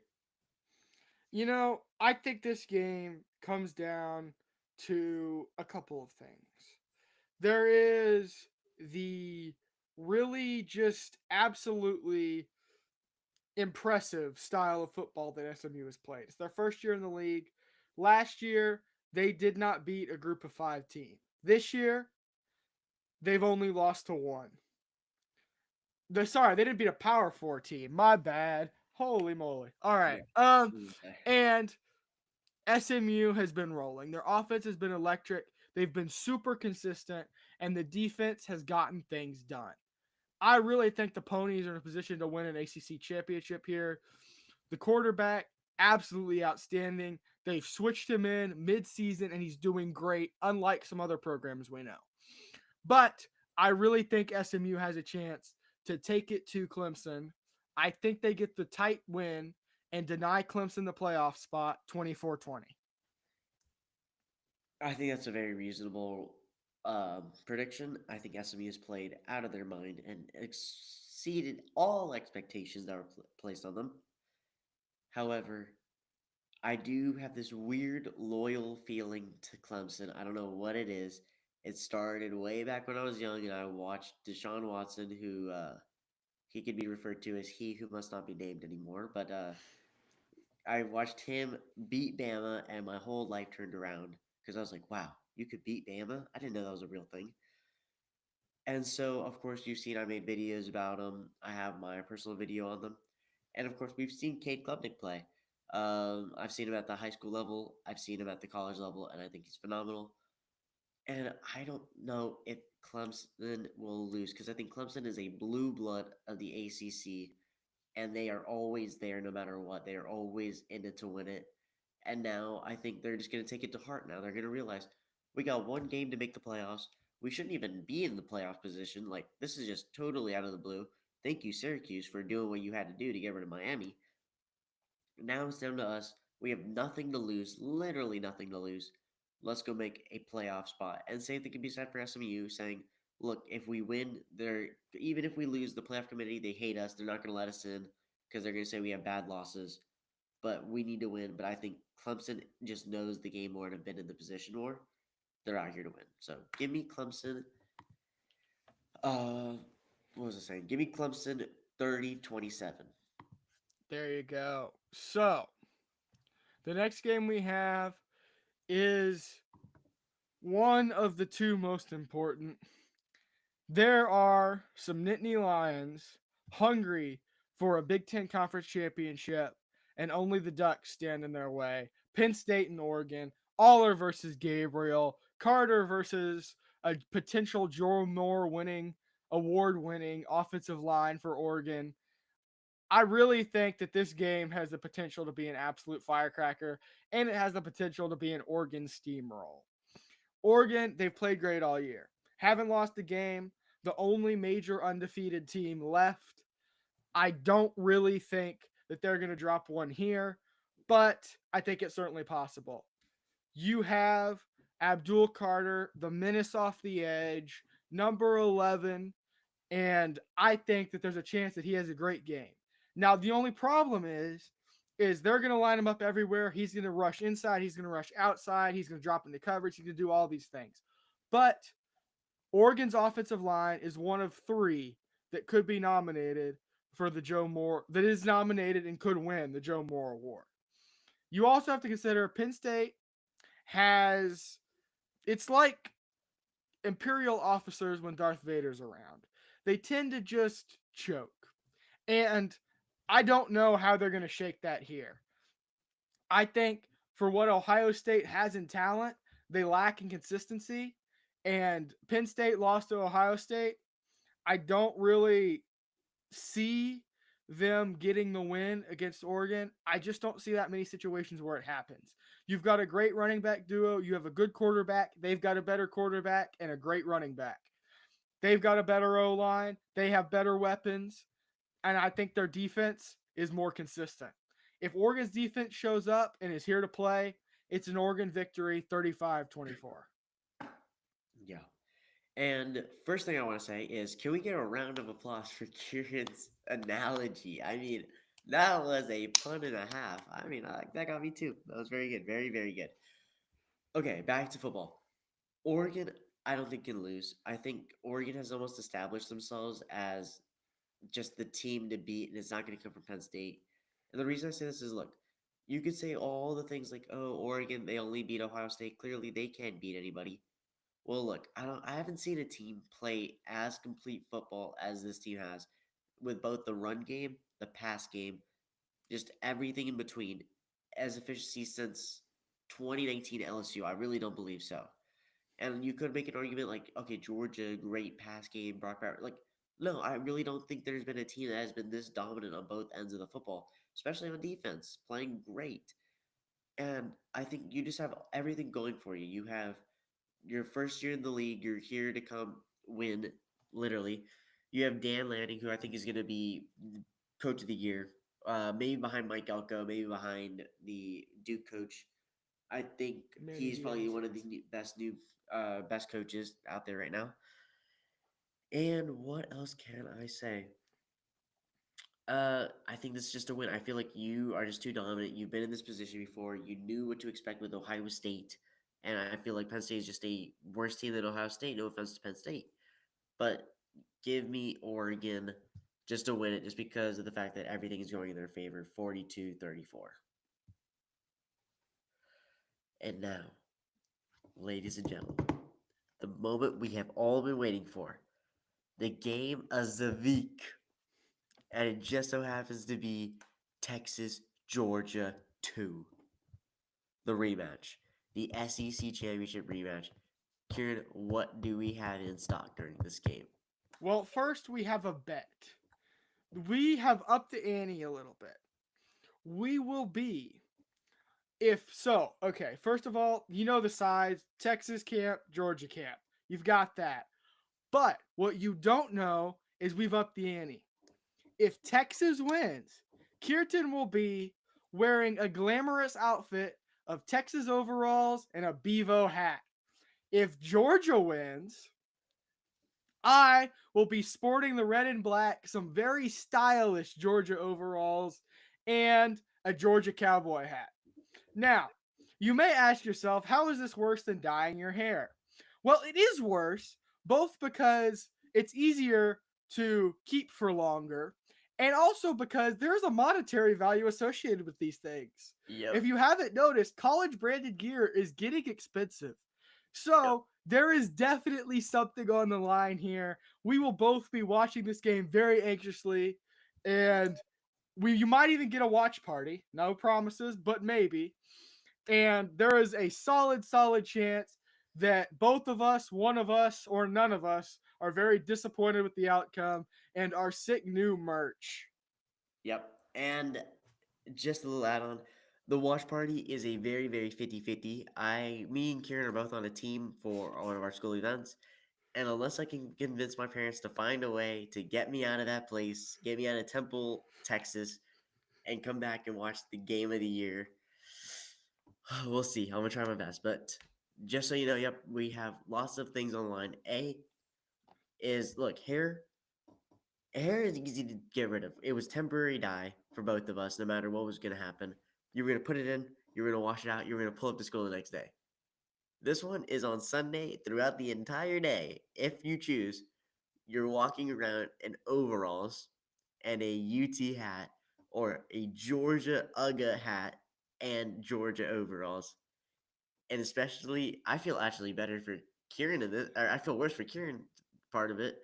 I think this game comes down to a couple of things. There is the really just absolutely impressive style of football that SMU has played. It's their first year in the league. Last year, they did not beat a group of 5 team. This year, they've only lost to one. They didn't beat a Power 4 team. My bad. Holy moly. All right. Yeah. And SMU has been rolling. Their offense has been electric. They've been super consistent, and the defense has gotten things done. I really think the Ponies are in a position to win an ACC championship here. The quarterback, absolutely outstanding. They've switched him in mid-season, and he's doing great, unlike some other programs we know. But I really think SMU has a chance to take it to Clemson. I think they get the tight win and deny Clemson the playoff spot 24-20. I think that's a very reasonable prediction. I think SMU has played out of their mind and exceeded all expectations that were placed on them. However, I do have this weird loyal feeling to Clemson. I don't know what it is. It started way back when I was young, and I watched Deshaun Watson, who he could be referred to as he who must not be named anymore. But I watched him beat Bama, and my whole life turned around because I was like, wow, you could beat Bama? I didn't know that was a real thing. And so, of course, you've seen I made videos about them. I have my personal video on them. And of course, we've seen Cade Klubnik play. I've seen him at the high school level, I've seen him at the college level, and I think he's phenomenal. And I don't know if Clemson will lose because I think Clemson is a blue blood of the ACC, and they are always there no matter what. They are always in it to win it. And now I think they're just going to take it to heart now. They're going to realize we got one game to make the playoffs. We shouldn't even be in the playoff position. Like, this is just totally out of the blue. Thank you, Syracuse, for doing what you had to do to get rid of Miami. Now it's down to us. We have nothing to lose, literally nothing to lose. Let's go make a playoff spot. And same thing can be said for SMU, saying, look, if we win, they're even if we lose, the playoff committee, they hate us. They're not going to let us in because they're going to say we have bad losses. But we need to win. But I think Clemson just knows the game more and have been in the position more. They're out here to win. So give me Clemson. What was I saying? Give me Clemson 30-27. There you go. So, the next game we have is one of the two most important. There are some Nittany Lions hungry for a Big Ten Conference championship, and only the Ducks stand in their way. Penn State and Oregon, Aller versus Gabriel, Carter versus a potential Joe Moore award-winning offensive line for Oregon. I really think that this game has the potential to be an absolute firecracker, and it has the potential to be an Oregon steamroll. Oregon, they've played great all year. Haven't lost a game. The only major undefeated team left. I don't really think that they're going to drop one here, but I think it's certainly possible. You have Abdul Carter, the menace off the edge, number 11, and I think that there's a chance that he has a great game. Now, the only problem is they're going to line him up everywhere. He's going to rush inside. He's going to rush outside. He's going to drop into coverage. He's going to do all these things. But Oregon's offensive line is one of 3 that could be nominated for the Joe Moore, that is nominated and could win the Joe Moore Award. You also have to consider Penn State it's like Imperial officers when Darth Vader's around. They tend to just choke. And I don't know how they're going to shake that here. I think for what Ohio State has in talent, they lack in consistency. And Penn State lost to Ohio State. I don't really see them getting the win against Oregon. I just don't see that many situations where it happens. You've got a great running back duo. You have a good quarterback. They've got a better quarterback and a great running back. They've got a better O line. They have better weapons. And I think their defense is more consistent. If Oregon's defense shows up and is here to play, it's an Oregon victory 35-24. Yeah. And first thing I want to say is, can we get a round of applause for Kieran's analogy? I mean, that was a pun and a half. I mean, that got me too. That was very good. Very, very good. Okay, back to football. Oregon, I don't think can lose. I think Oregon has almost established themselves as just the team to beat, and it's not going to come from Penn State. And the reason I say this is, look, you could say all the things like, oh, Oregon, they only beat Ohio State. Clearly, they can't beat anybody. Well, look, I haven't seen a team play as complete football as this team has, with both the run game, the pass game, just everything in between, as efficiency since 2019 LSU. I really don't believe so. And you could make an argument like, okay, Georgia, great pass game, Brock Bowers. Like, no, I really don't think there's been a team that has been this dominant on both ends of the football, especially on defense, playing great. And I think you just have everything going for you. You have your first year in the league. You're here to come win, literally. You have Dan Lanning, who I think is going to be coach of the year, maybe behind Mike Elko, maybe behind the Duke coach. I think Manny he's probably Diaz. one of the best coaches out there right now. And what else can I say? I think this is just a win. I feel like you are just too dominant. You've been in this position before. You knew what to expect with Ohio State, and I feel like Penn State is just a worse team than Ohio State. No offense to Penn State, but give me Oregon just to win it, just because of the fact that everything is going in their favor, 42-34. And now, ladies and gentlemen, the moment we have all been waiting for, the game of the week. And it just so happens to be Texas Georgia 2, the rematch, the SEC championship rematch. Kieran, what do we have in stock during this game? Well, first we have a bet. We have upped the ante a little bit. We will be, if so, okay, first of all, you know the sides Texas camp, Georgia camp. You've got that. But what you don't know is we've upped the ante. If Texas wins, Kirtan will be wearing a glamorous outfit of Texas overalls and a Bevo hat. If Georgia wins, I will be sporting the red and black, some very stylish Georgia overalls, and a Georgia cowboy hat. Now, you may ask yourself, how is this worse than dyeing your hair? Well, it is worse, both because it's easier to keep for longer, and also because there's a monetary value associated with these things. Yep. If you haven't noticed, college branded gear is getting expensive. So there is definitely something on the line here. We will both be watching this game very anxiously, and you might even get a watch party. No promises, but maybe. And there is a solid chance that both of us, one of us, or none of us are very disappointed with the outcome and are sick new merch. Yep. And just a little add on, the watch party is a very, very 50-50. Me and Kieran are both on a team for one of our school events. And unless I can convince my parents to find a way to get me out of that place, get me out of Temple, Texas, and come back and watch the game of the year, we'll see. I'm going to try my best. But just so you know, yep, we have lots of things online. A is, look, hair is easy to get rid of. It was temporary dye for both of us, no matter what was going to happen. You were going to put it in, you were going to wash it out, you were going to pull up to school the next day. This one is on Sunday throughout the entire day. If you choose, you're walking around in overalls and a UT hat or a Georgia UGA hat and Georgia overalls. And especially, I feel actually better for Kieran in this, or I feel worse for Kieran part of it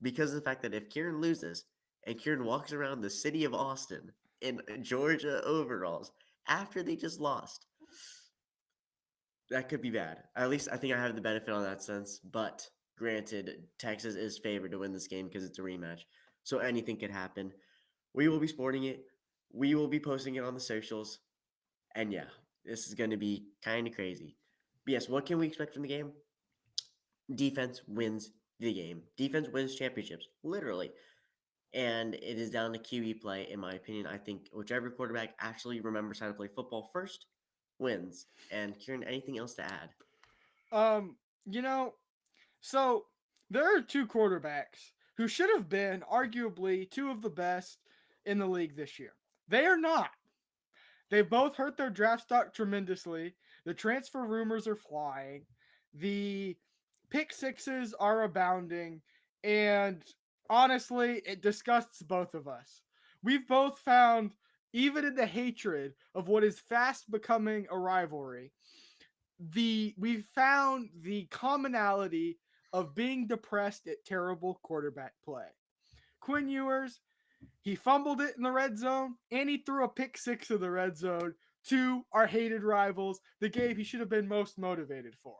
because of the fact that if Kieran loses and Kieran walks around the city of Austin in Georgia overalls after they just lost, that could be bad. At least I think I have the benefit on that sense. But granted, Texas is favored to win this game because it's a rematch. So anything could happen. We will be sporting it. We will be posting it on the socials. And yeah, this is going to be kind of crazy. But yes, what can we expect from the game? Defense wins the game. Defense wins championships, literally. And it is down to QE play, in my opinion. I think whichever quarterback actually remembers how to play football first wins. And Kieran, anything else to add? Um, you know, so there are two quarterbacks who should have been arguably two of the best in the league this year. They are not. They've both hurt their draft stock tremendously. The transfer rumors are flying. The pick sixes are abounding. And honestly, it disgusts both of us. We've both found, even in the hatred of what is fast becoming a rivalry, we've found the commonality of being depressed at terrible quarterback play. Quinn Ewers, he fumbled it in the red zone, and he threw a pick six in the red zone to our hated rivals, the game he should have been most motivated for.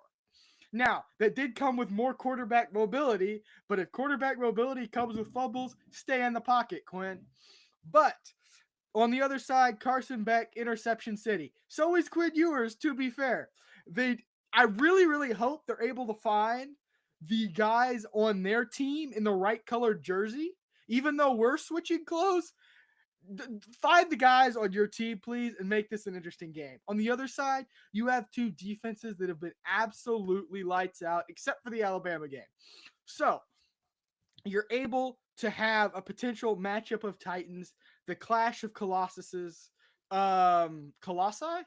Now, that did come with more quarterback mobility, but if quarterback mobility comes with fumbles, stay in the pocket, Quinn. But on the other side, Carson Beck, interception city. So is Quinn Ewers, to be fair. I really, really hope they're able to find the guys on their team in the right colored jersey. Even though we're switching clothes, find the guys on your team, please, and make this an interesting game. On the other side, you have two defenses that have been absolutely lights out, except for the Alabama game. So you're able to have a potential matchup of Titans, the clash of Colossuses. Colossi?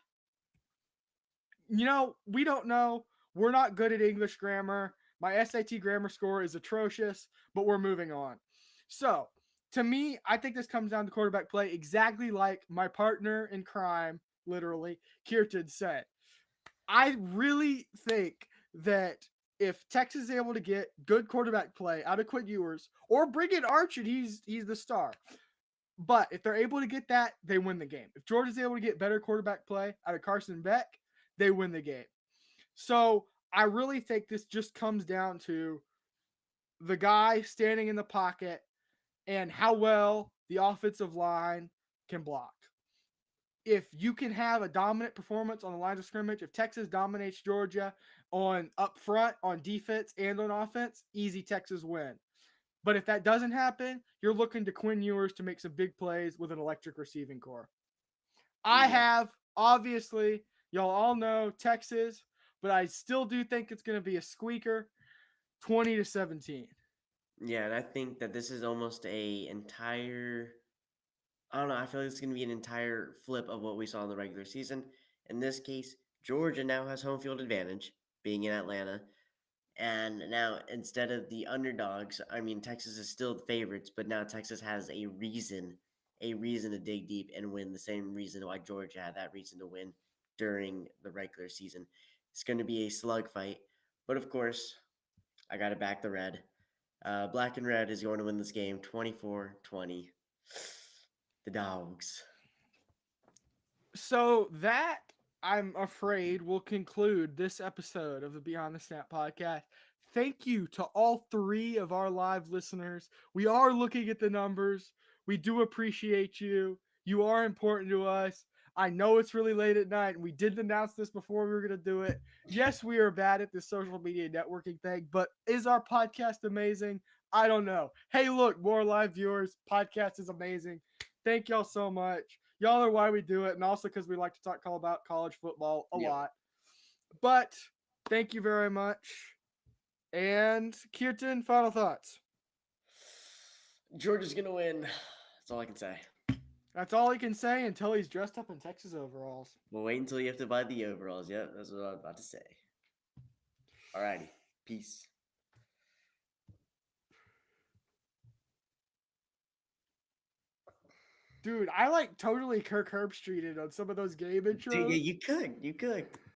We don't know. We're not good at English grammar. My SAT grammar score is atrocious, but we're moving on. So, to me, I think this comes down to quarterback play, exactly like my partner in crime, literally, Kirtan said. I really think that if Texas is able to get good quarterback play out of Quinn Ewers, or bring in Arch and he's the star. But if they're able to get that, they win the game. If Georgia's able to get better quarterback play out of Carson Beck, they win the game. So I really think this just comes down to the guy standing in the pocket and how well the offensive line can block. If you can have a dominant performance on the lines of scrimmage, if Texas dominates Georgia on up front, on defense, and on offense, easy Texas win. But if that doesn't happen, you're looking to Quinn Ewers to make some big plays with an electric receiving core. I have, obviously, y'all all know Texas, but I still do think it's going to be a squeaker, 20-17. Yeah, and I think that this is almost a entire. I don't know. I feel like it's going to be an entire flip of what we saw in the regular season. In this case, Georgia now has home field advantage, being in Atlanta. And now, instead of the underdogs, I mean, Texas is still the favorites, but now Texas has a reason to dig deep and win, the same reason why Georgia had that reason to win during the regular season. It's going to be a slug fight, but of course, I got to back the red. Black and red is going to win this game 24-20. The dogs. So that, I'm afraid, will conclude this episode of the Beyond the Snap podcast. Thank you to all three of our live listeners. We are looking at the numbers. We do appreciate you. You are important to us. I know it's really late at night, and we didn't announce this before we were going to do it. Yes, we are bad at this social media networking thing, but is our podcast amazing? I don't know. Hey, look, more live viewers. Podcast is amazing. Thank y'all so much. Y'all are why we do it, and also because we like to talk about college football a lot. But thank you very much. And Kirtan, final thoughts. Georgia's going to win. That's all I can say. That's all he can say until he's dressed up in Texas overalls. We'll wait until you have to buy the overalls. Yep, that's what I was about to say. Alrighty. Peace. Dude, I totally Kirk Herbstreeted on some of those game intros. Dude, yeah, you could.